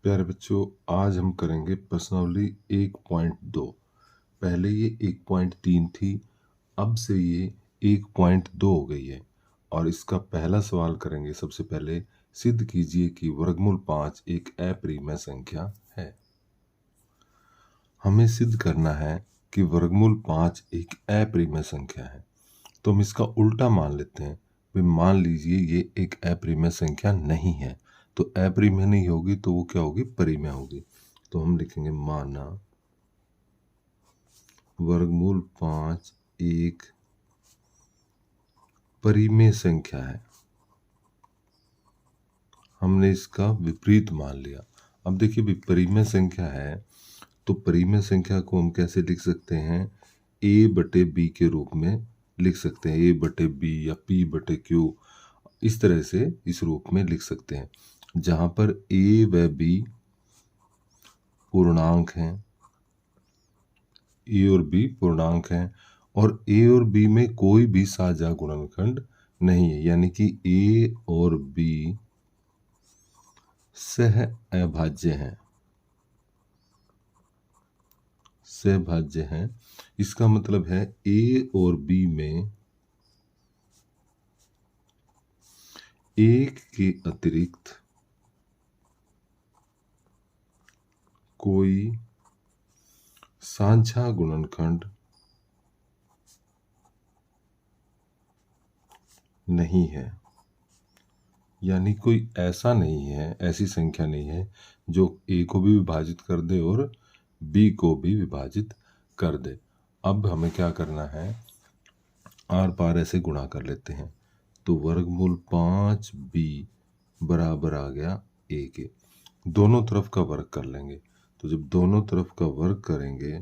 प्यारे बच्चों, आज हम करेंगे प्रश्नावली 1.2। पहले ये 1.3 थी, अब से ये 1.2 हो गई है। और इसका पहला सवाल करेंगे। सबसे पहले सिद्ध कीजिए कि वर्गमूल 5 एक अपरिमेय संख्या है। हमें सिद्ध करना है कि वर्गमूल 5 एक अपरिमेय संख्या है, तो हम इसका उल्टा मान लेते हैं। मान लीजिए ये एक अपरिमेय संख्या नहीं है, तो अपरिमेय नहीं होगी तो वो क्या होगी? परिमेय होगी। तो हम लिखेंगे माना वर्गमूल 5 एक परिमेय संख्या है। हमने इसका विपरीत मान लिया। अब देखिए, परिमेय संख्या है तो परिमेय संख्या को हम कैसे लिख सकते हैं? a बटे b के रूप में लिख सकते हैं। a बटे b या p बटे q, इस तरह से इस रूप में लिख सकते हैं, जहां पर a व b पूर्णांक हैं। a और b पूर्णांक हैं और a और b में कोई भी साझा गुणनखंड नहीं है, यानी कि a और b सह अभाज्य हैं। सहभाज्य हैं, इसका मतलब है a और b में एक के अतिरिक्त कोई साझा गुणनखंड नहीं है। यानी कोई ऐसा नहीं है, ऐसी संख्या नहीं है जो a को भी विभाजित कर दे और b को भी विभाजित कर दे। अब हमें क्या करना है? आर पार ऐसे गुणा कर लेते हैं, तो वर्गमूल 5b बराबर आ गया a के। दोनों तरफ का वर्ग कर लेंगे, तो जब दोनों तरफ का वर्ग करेंगे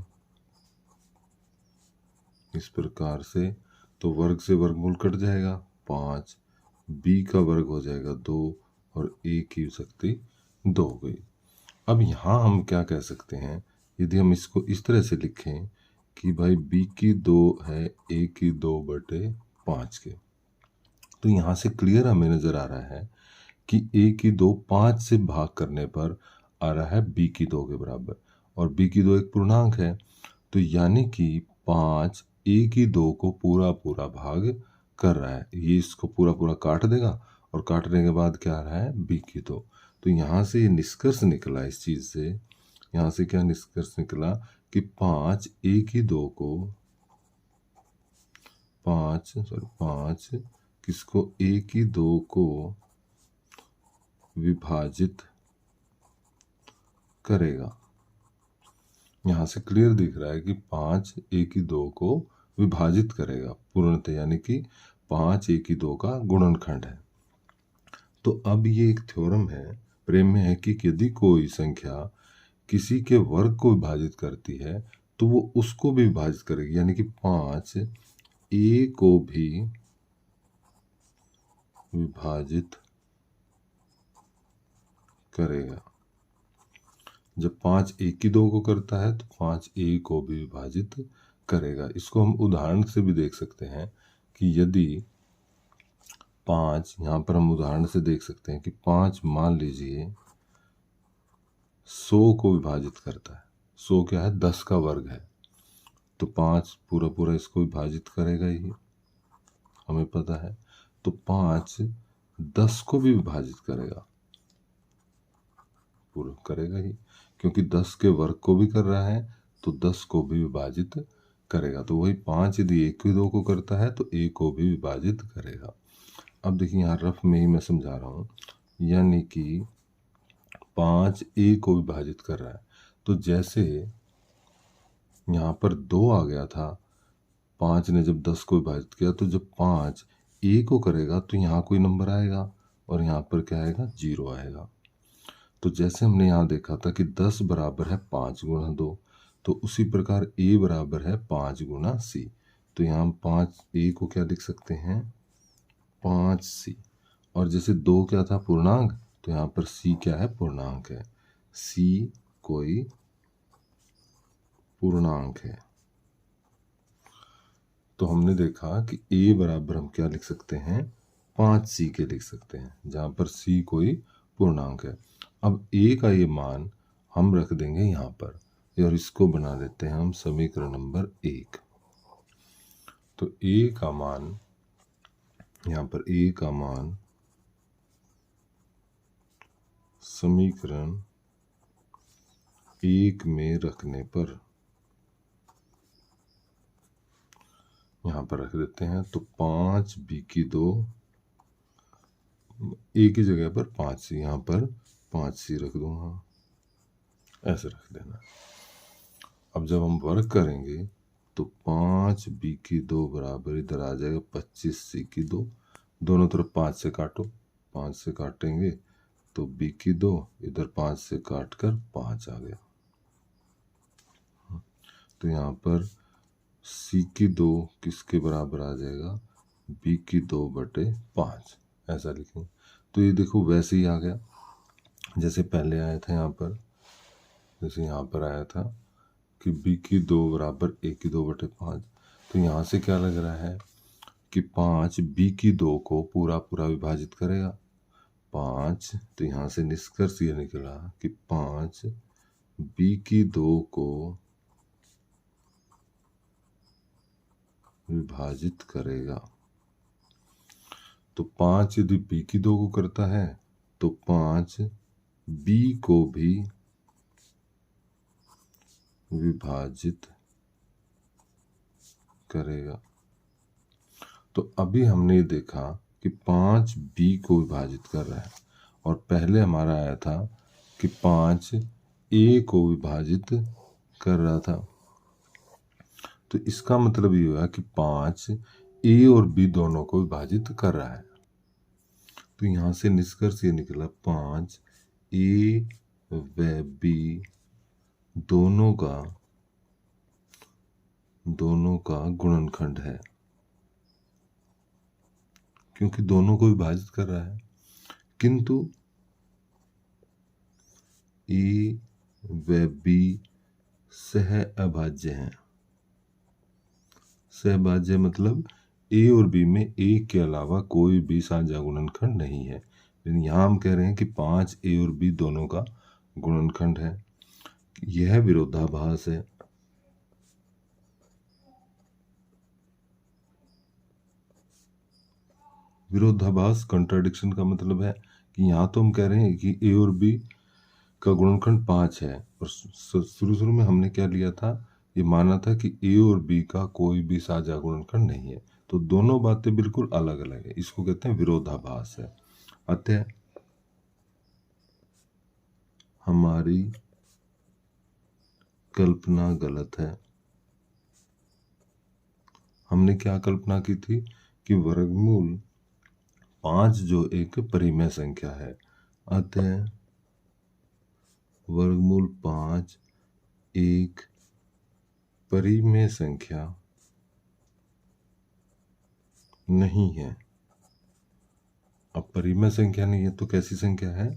इस प्रकार से, तो वर्ग से वर्गमूल कट जाएगा, 5, b का वर्ग हो जाएगा 2 और a की शक्ति 2 हो गई। अब यहाँ हम क्या कह सकते हैं? यदि हम इसको इस तरह से लिखें कि भाई b की 2 है a की 2 बटे 5 के, तो यहाँ से क्लियर हमें नजर आ रहा है कि a की 2 5 से भाग करने पर आ रहा है b की 2 के बराबर, और b की 2 एक पूर्णांक है, तो यानी कि 5 a की 2 को पूरा पूरा भाग कर रहा है। ये इसको पूरा पूरा काट देगा और काटने के बाद क्या आ रहा है? b की 2। तो यहाँ से ये निष्कर्ष निकला, इस चीज से यहाँ से क्या निष्कर्ष निकला कि 5 a की 2 को 5 किसको? a की 2 को विभाजित करेगा। यहाँ से क्लियर दिख रहा है कि 5 a की 2 को विभाजित करेगा पूर्णतः, यानी कि 5 a की 2 का गुणनखंड है। तो अब ये एक थ्योरम है, प्रेम में है कि यदि कोई संख्या किसी के वर्ग को विभाजित करती है तो वो उसको भी विभाजित करेगी, यानी कि 5 a को भी विभाजित करेगा। जब 5 a की 2 को करता है तो 5 a को भी विभाजित करेगा। इसको हम उदाहरण से भी देख सकते हैं कि यदि 5, यहाँ पर हम उदाहरण से देख सकते हैं कि 5 मान लीजिए 100 को विभाजित करता है। 100 क्या है? 10 का वर्ग है, तो 5 पूरा पूरा इसको विभाजित करेगा ही, हमें पता है। तो 5 10 को भी विभाजित करेगा, पूरा करेगा ही, क्योंकि 10 के वर्ग को भी कर रहा है तो 10 को भी विभाजित करेगा। तो वही 5 यदि 1 की 2 को करता है तो 1 को भी विभाजित करेगा। अब देखिए, यहाँ रफ में ही मैं समझा रहा हूँ, यानी कि 5 a को विभाजित कर रहा है, तो जैसे यहाँ पर 2 आ गया था, 5 ने जब 10 को विभाजित किया, तो जब 5 a को करेगा तो यहाँ कोई नंबर आएगा और यहाँ पर क्या आएगा? 0 आएगा। तो जैसे हमने यहाँ देखा था कि 10 बराबर है 5 गुणा 2, तो उसी प्रकार a बराबर है 5 गुणा c। तो यहाँ हम 5 a को क्या लिख सकते हैं? 5c। और जैसे 2 क्या था? पूर्णांक, तो यहाँ पर c क्या है? पूर्णांक है। c कोई पूर्णांक है। तो हमने देखा कि a बराबर हम क्या लिख सकते हैं? 5c के लिख सकते हैं, जहां पर c कोई पूर्णांक है। अब a का ये मान हम रख देंगे यहाँ पर और इसको बना देते हैं हम समीकरण नंबर 1। तो a का मान यहाँ पर a का मान समीकरण 1 में रखने पर यहाँ पर रख देते हैं। तो 5b की 2 a की जगह पर 5c, यहाँ पर 5c रख दूंगा, ऐसे रख देना। अब जब हम वर्क करेंगे तो 5b की 2 बराबर इधर आ जाएगा 25c की 2, दोनों तरफ 5 से काटो, 5 से काटेंगे तो b की 2 इधर 5 से काट कर 5 आ गया। तो यहाँ पर c की 2 किसके बराबर आ जाएगा, b की 2/5, ऐसा लिखेंगे। तो ये देखो वैसे ही आ गया जैसे पहले आया था, यहाँ पर जैसे यहाँ पर आया था कि b की 2 बराबर a की 2/5। तो यहाँ से क्या लग रहा है कि 5 b की 2 को पूरा पूरा विभाजित करेगा, 5। तो यहाँ से निष्कर्ष ये निकला कि 5 b की 2 को विभाजित करेगा। तो 5 यदि b की 2 को करता है तो 5 b को भी विभाजित करेगा। तो अभी हमने देखा कि 5 b को विभाजित कर रहा है और पहले हमारा आया था कि 5 a को विभाजित कर रहा था। तो इसका मतलब ये हुआ कि 5 a और b दोनों को विभाजित कर रहा है। तो यहाँ से निष्कर्ष ये निकला 5 a व b दोनों का गुणनखंड है, क्योंकि दोनों को विभाजित कर रहा है। किंतु a व b सह अभाज्य हैं। सहभाज्य मतलब a और b में एक के अलावा कोई भी साझा गुणनखंड नहीं है। लेकिन यहाँ हम कह रहे हैं कि 5 a और b दोनों का गुणनखंड है। यह विरोधाभास है। विरोधाभास कंट्राडिक्शन का मतलब है कि यहाँ तो हम कह रहे हैं कि a और b का गुणनखंड 5 है और शुरू में हमने क्या लिया था, ये माना था कि a और b का कोई भी साझा गुणनखंड नहीं है। तो दोनों बातें बिल्कुल अलग अलग है, इसको कहते हैं विरोधाभास है। अतः हमारी कल्पना गलत है। हमने क्या कल्पना की थी कि वर्गमूल 5 जो एक परिमेय संख्या है, अतः वर्गमूल 5 एक परिमेय संख्या नहीं है। अब परिमेय संख्या नहीं है तो कैसी संख्या है,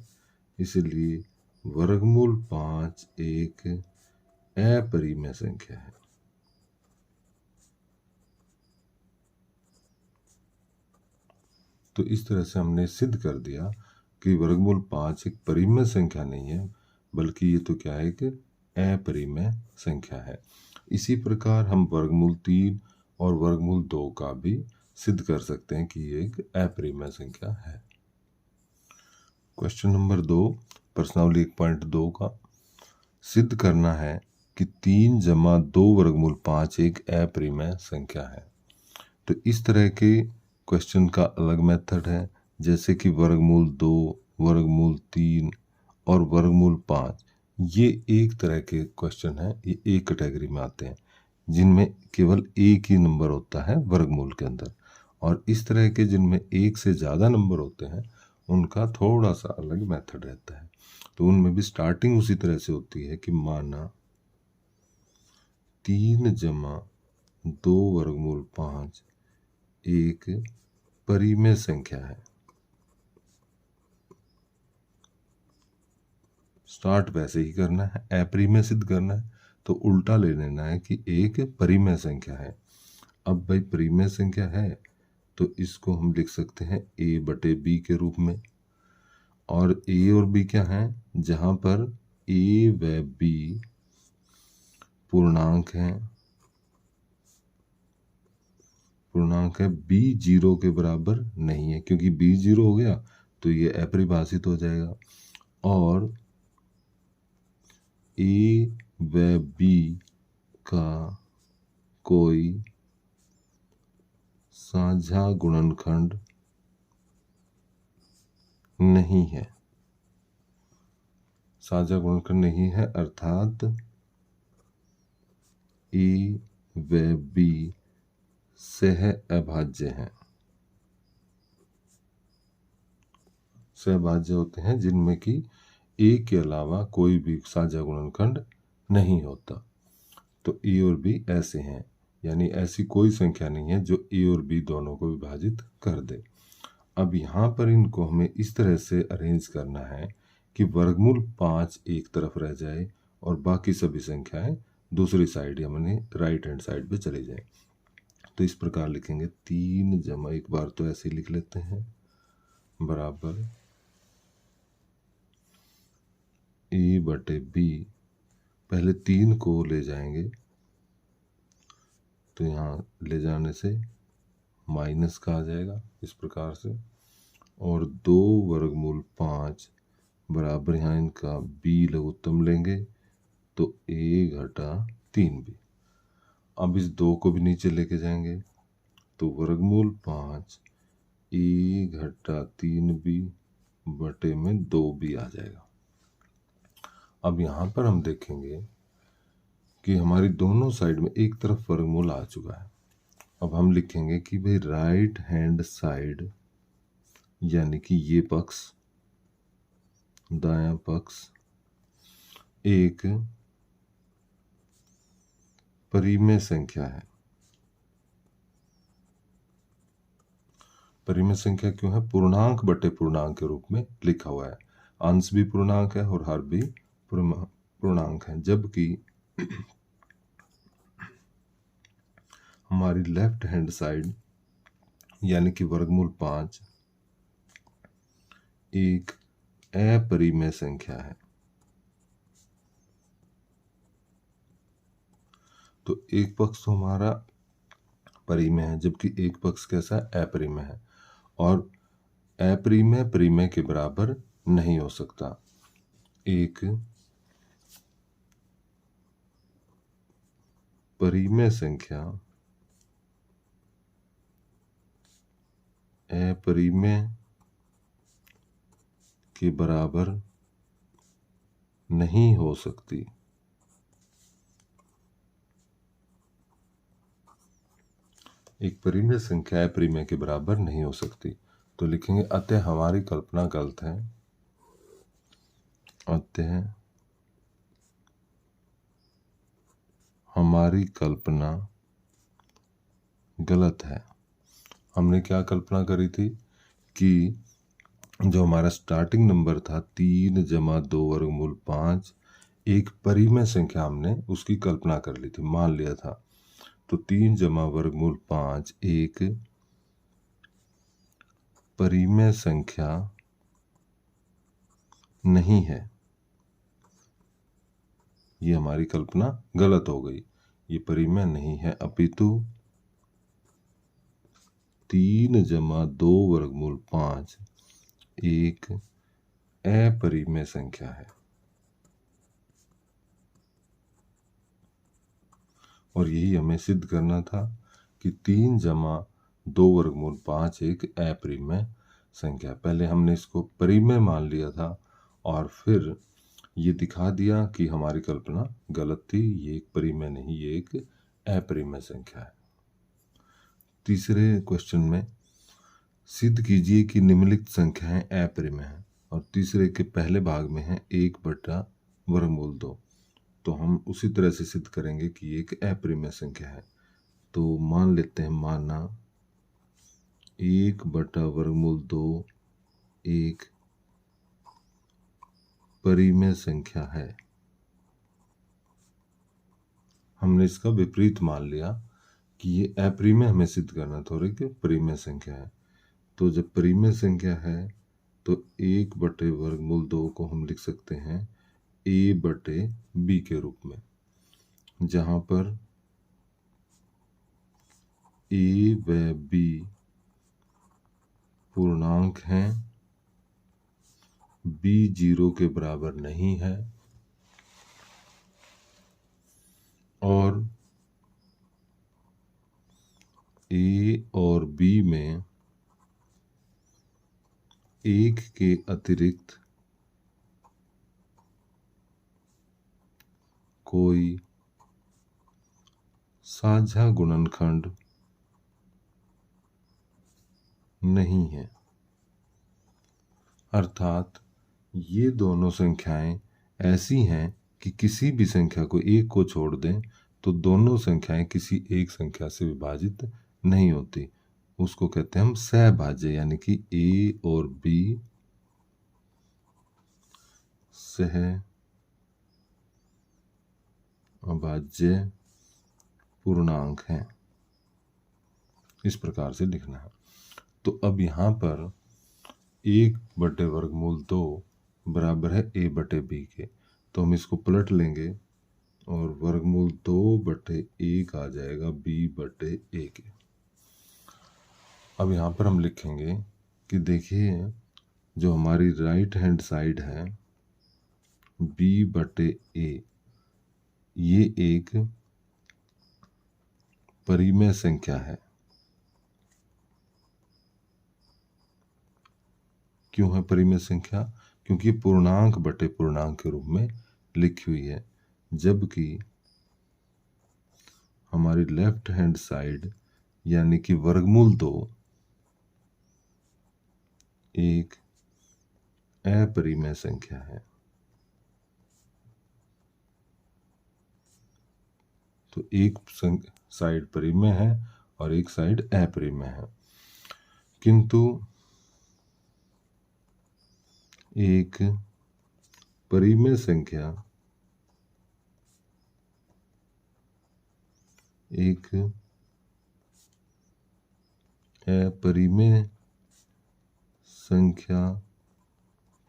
इसलिए वर्गमूल 5 एक अपरिमेय संख्या है। तो इस तरह से हमने सिद्ध कर दिया कि वर्गमूल 5 एक परिमेय संख्या नहीं है, बल्कि ये तो क्या है कि अपरिमेय संख्या है। इसी प्रकार हम वर्गमूल 3 और वर्गमूल 2 का भी सिद्ध कर सकते हैं कि ये एक अपरिमेय संख्या है। क्वेश्चन नंबर 2 प्रश्नावली 1.2 का सिद्ध करना है कि 3 जमा 2 वर्गमूल 5 एक अपरिमेय संख्या है। तो इस तरह के क्वेश्चन का अलग मेथड है, जैसे कि वर्गमूल 2, वर्गमूल 3 और वर्गमूल 5। ये एक तरह के क्वेश्चन हैं, ये एक कैटेगरी में आते हैं जिनमें केवल एक ही नंबर होता है वर्गमूल के अंदर। और इस तरह के जिनमें एक से ज़्यादा नंबर होते हैं उनका थोड़ा सा अलग मेथड रहता है। तो उनमें भी स्टार्टिंग उसी तरह से होती है कि माना 3 जमा 2 वर्गमूल 5 एक परिमेय संख्या है। स्टार्ट वैसे ही करना है, अपरिमेय सिद्ध करना है तो उल्टा ले लेना है कि एक परिमेय संख्या है। अब भाई परिमेय संख्या है तो इसको हम लिख सकते हैं a/b के रूप में, और ए और बी क्या है, जहां पर ए व बी पूर्णांक है, बी 0 के बराबर नहीं है, क्योंकि बी 0 हो गया तो ये अपरिभाषित हो जाएगा। और ए व बी का कोई साझा गुणनखंड नहीं है, साझा गुणनखंड नहीं है, अर्थात ए व बी सह अभाज्य हैं। सहभाज्य होते हैं जिनमें कि ए के अलावा कोई भी साझा गुणनखंड नहीं होता। तो ए और बी ऐसे हैं, यानी ऐसी कोई संख्या नहीं है जो ए और बी दोनों को विभाजित कर दे। अब यहाँ पर इनको हमें इस तरह से अरेंज करना है कि वर्गमूल 5 एक तरफ रह जाए और बाकी सभी संख्याएं दूसरी साइड यानी राइट हैंड साइड पे चली जाए। तो इस प्रकार लिखेंगे 3 जमा, एक बार तो ऐसे लिख लेते हैं, बराबर ए बटे बी। पहले 3 को ले जाएंगे तो यहाँ ले जाने से माइनस का आ जाएगा इस प्रकार से, और 2 वर्गमूल 5 बराबर यहाँ इनका बी लघुत्तम लेंगे तो ए घटा 3b। अब इस 2 को भी नीचे लेके जाएंगे तो वर्गमूल 5 ए घटा 3b बटे में 2b आ जाएगा। अब यहाँ पर हम देखेंगे कि हमारी दोनों साइड में एक तरफ वर्गमूल आ चुका है। अब हम लिखेंगे कि भाई राइट हैंड साइड यानी कि ये पक्ष, दायां पक्ष एक परिमेय संख्या है। परिमेय संख्या क्यों है? पूर्णांक बटे पूर्णांक के रूप में लिखा हुआ है। अंश भी पूर्णांक है और हर भी पूर्णांक है, जबकि हमारी लेफ्ट हैंड साइड यानी कि वर्गमूल 5 एक अपरिमेय संख्या है। तो एक पक्ष तो हमारा परिमेय है जबकि एक पक्ष कैसा है? अपरिमेय है, और अपरिमेय परिमेय के बराबर नहीं हो सकता। एक परिमेय संख्या अपरिमेय के बराबर नहीं हो सकती। एक परिमेय संख्या अपरिमेय के बराबर नहीं हो सकती। तो लिखेंगे अतः हमारी कल्पना गलत है, अतः हमारी कल्पना गलत है। हमने क्या कल्पना करी थी कि जो हमारा स्टार्टिंग नंबर था 3 जमा 2 वर्गमूल 5 एक परिमेय संख्या, हमने उसकी कल्पना कर ली थी, मान लिया था। तो 3 जमा वर्गमूल 5 एक परिमेय संख्या नहीं है। ये हमारी कल्पना गलत हो गई, ये परिमेय नहीं है, अपितु 3 जमा 2 वर्गमूल 5 एक अपरिमेय संख्या है। और यही हमें सिद्ध करना था कि 3 जमा 2 वर्गमूल 5 एक अपरिमेय संख्या। पहले हमने इसको परिमेय मान लिया था और फिर ये दिखा दिया कि हमारी कल्पना गलत थी, ये एक परिमेय नहीं, ये एक अपरिमेय संख्या है। तीसरे क्वेश्चन में सिद्ध कीजिए कि निम्नलिखित संख्याएं अपरिमेय हैं, और तीसरे के पहले भाग में है 1 बटा वर्गमूल 2। तो हम उसी तरह से सिद्ध करेंगे कि ये एक अपरिमेय संख्या है। तो मान लेते हैं, माना 1 बटा वर्गमूल 2 एक परिमेय संख्या है। हमने इसका विपरीत मान लिया कि ये अपरिमेय हमें सिद्ध करना था और एक परिमेय संख्या है। तो जब परिमेय संख्या है तो 1/वर्गमूल 2 को हम लिख सकते हैं a/b के रूप में, जहां पर a व b पूर्णांक हैं, b 0 के बराबर नहीं है और a और b में 1 के अतिरिक्त कोई साझा गुणनखंड नहीं है। अर्थात ये दोनों संख्याएं ऐसी हैं कि किसी भी संख्या को एक को छोड़ दें तो दोनों संख्याएं किसी एक संख्या से विभाजित नहीं होती। उसको कहते हैं हम सहभाज्य, यानी कि a और b सहअभाज्य पूर्णांक हैं। इस प्रकार से लिखना है। तो अब यहाँ पर 1/वर्गमूल 2 बराबर है a/b के, तो हम इसको पलट लेंगे और वर्गमूल 2/1 आ जाएगा b/a के। अब यहाँ पर हम लिखेंगे कि देखिए जो हमारी राइट हैंड साइड है b/a, ये एक परिमेय संख्या है। क्यों है परिमेय संख्या? क्योंकि पूर्णांक बटे पूर्णांक के रूप में लिखी हुई है, जबकि हमारी लेफ्ट हैंड साइड यानी कि वर्गमूल 2 एक अपरिमेय संख्या है। तो एक साइड परिमेय है और एक साइड अपरिमेय है, किंतु एक परिमेय संख्या एक अपरिमेय संख्या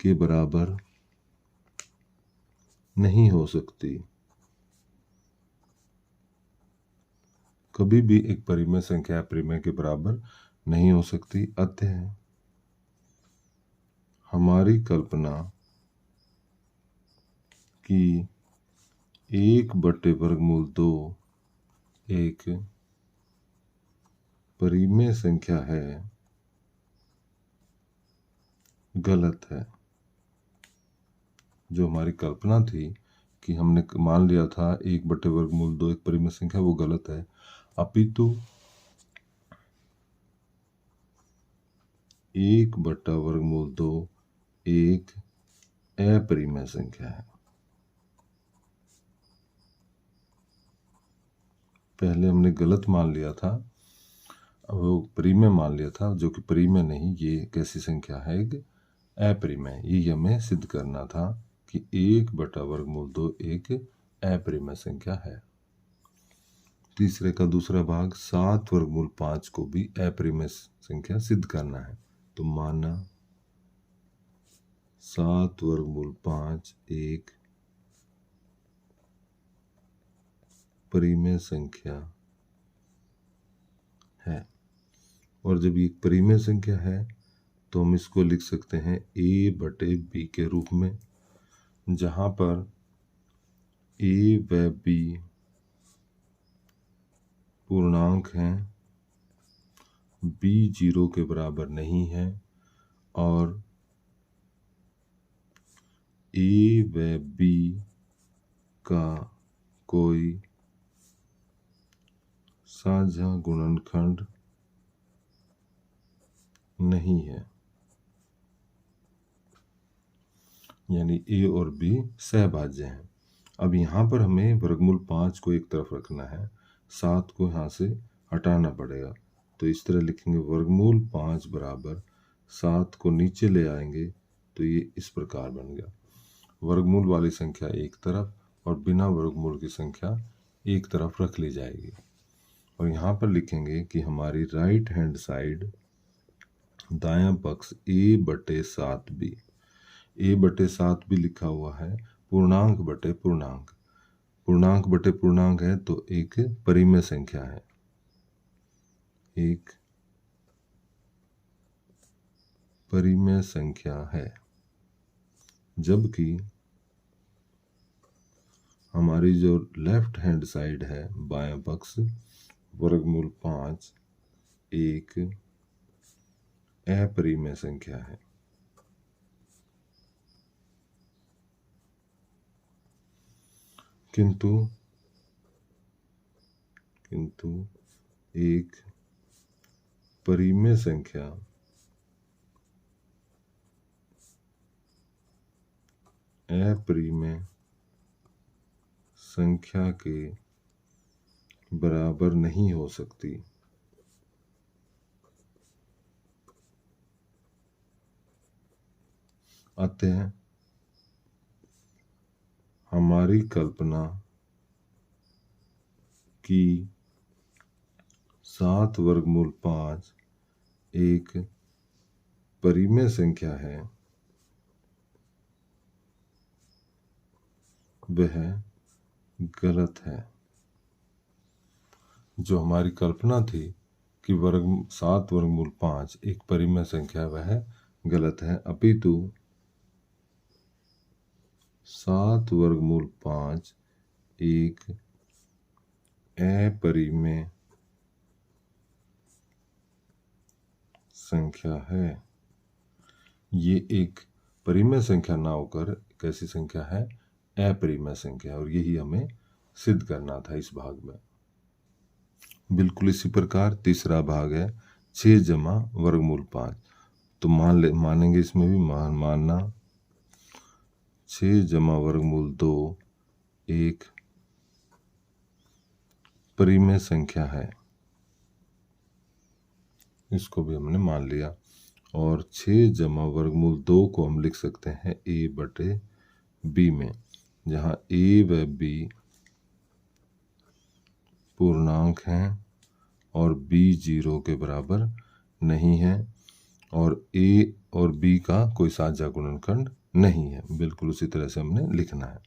के बराबर नहीं हो सकती। कभी भी एक परिमेय संख्या अपरिमेय के बराबर नहीं हो सकती। अतः हमारी कल्पना कि 1/वर्गमूल 2 एक परिमेय संख्या है गलत है। जो हमारी कल्पना थी कि हमने मान लिया था 1/वर्गमूल 2 एक परिमेय संख्या, वो गलत है। अपितु 1/वर्गमूल 2 एक अपरिमेय संख्या है। पहले हमने गलत मान लिया था, वो परिमेय मान लिया था, जो कि परिमेय नहीं, ये कैसी संख्या है? एक अपरिमेय। ये हमें सिद्ध करना था कि 1/वर्गमूल 2 एक अपरिमेय संख्या है। तीसरे का दूसरा भाग 7/5 को भी अपरिमेय संख्या सिद्ध करना है। तो माना 7/5 एक परिमेय संख्या है, और जब ये परिमेय संख्या है तो हम इसको लिख सकते हैं a/b के रूप में, जहां पर a व b पूर्णांक हैं, b 0 के बराबर नहीं है और a व b का कोई साझा गुणनखंड नहीं है, यानी a और b सहभाज्य हैं। अब यहाँ पर हमें वर्गमूल 5 को एक तरफ रखना है, 7 को यहाँ से हटाना पड़ेगा। तो इस तरह लिखेंगे वर्गमूल 5 बराबर 7 को नीचे ले आएंगे तो ये इस प्रकार बन गया। वर्गमूल वाली संख्या एक तरफ और बिना वर्गमूल की संख्या एक तरफ रख ली जाएगी। और यहाँ पर लिखेंगे कि हमारी राइट हैंड साइड दायां पक्ष a/7b, a/7b लिखा हुआ है, पूर्णांक बटे पूर्णांक, पूर्णांक बटे पूर्णांक है तो एक परिमेय संख्या है, एक परिमेय संख्या है। जबकि हमारी जो लेफ्ट हैंड साइड है, बायां पक्ष, वर्गमूल 5 एक अपरिमेय संख्या है। किंतु एक परिमेय संख्या अपरिमेय संख्या के बराबर नहीं हो सकती। अतः हमारी कल्पना कि 7 वर्गमूल 5 एक परिमेय संख्या है, वह गलत है। जो हमारी कल्पना थी कि 7 वर्गमूल 5 एक परिमेय संख्या, वह गलत है। अपितु 7 वर्गमूल 5 एक अपरिमेय संख्या है। ये एक परिमेय संख्या ना होकर कैसी संख्या है, अपरिमेय संख्या, और यही हमें सिद्ध करना था इस भाग में। बिल्कुल इसी प्रकार तीसरा भाग है 6 जमा वर्गमूल 5। तो मानेंगे इसमें भी मानना 6 जमा वर्गमूल 2 एक परिमेय संख्या है, इसको भी हमने मान लिया। और 6 जमा वर्गमूल 2 को हम लिख सकते हैं a/b में, जहाँ a व b पूर्णांक हैं और b 0 के बराबर नहीं है, और a और b का कोई साझा गुणनखंड नहीं है। बिल्कुल उसी तरह से हमने लिखना है।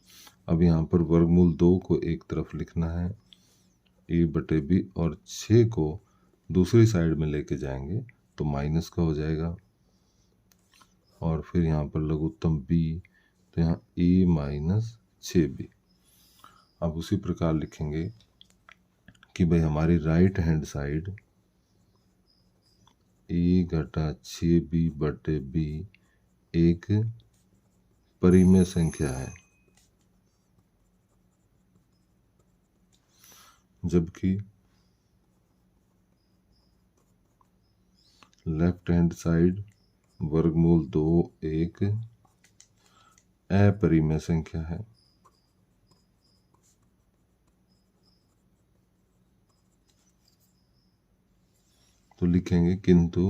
अब यहाँ पर वर्गमूल 2 को एक तरफ लिखना है a/b, और 6 को दूसरी साइड में लेके जाएंगे तो माइनस का हो जाएगा, और फिर यहाँ पर लघुत्तम b, तो यहाँ a - 6b। अब उसी प्रकार लिखेंगे कि भाई हमारी राइट हैंड साइड a-6b/b एक परिमेय संख्या है, जबकि लेफ्ट हैंड साइड वर्गमूल 2 एक अपरिमेय संख्या है। तो लिखेंगे किंतु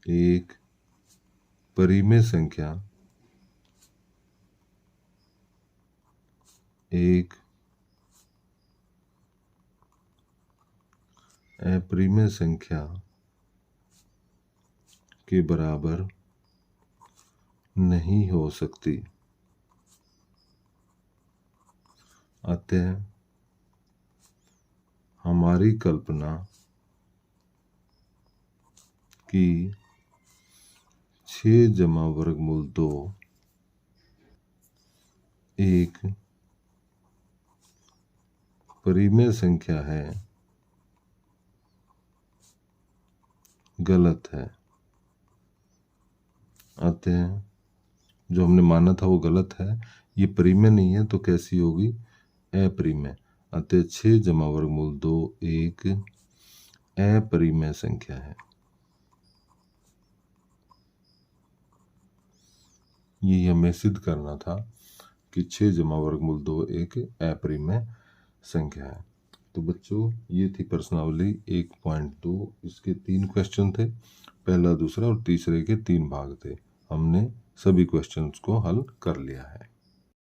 एक परिमेय संख्या एक अपरिमेय संख्या के बराबर नहीं हो सकती। अतः हमारी कल्पना कि 6 जमा वर्गमूल 2 एक परिमेय संख्या है, गलत है। अतः जो हमने माना था वो गलत है, ये परिमेय नहीं है तो कैसी होगी, अपरिमेय। अतः 6 जमा वर्गमूल 2 एक अपरिमेय संख्या है। यही हमें सिद्ध करना था कि 6 जमा वर्गमूल 2 एक अपरिमेय संख्या है। तो बच्चों ये थी प्रश्नावली 1.2। इसके 3 क्वेश्चन थे, पहला, दूसरा और तीसरे के 3 भाग थे। हमने सभी क्वेश्चंस को हल कर लिया है।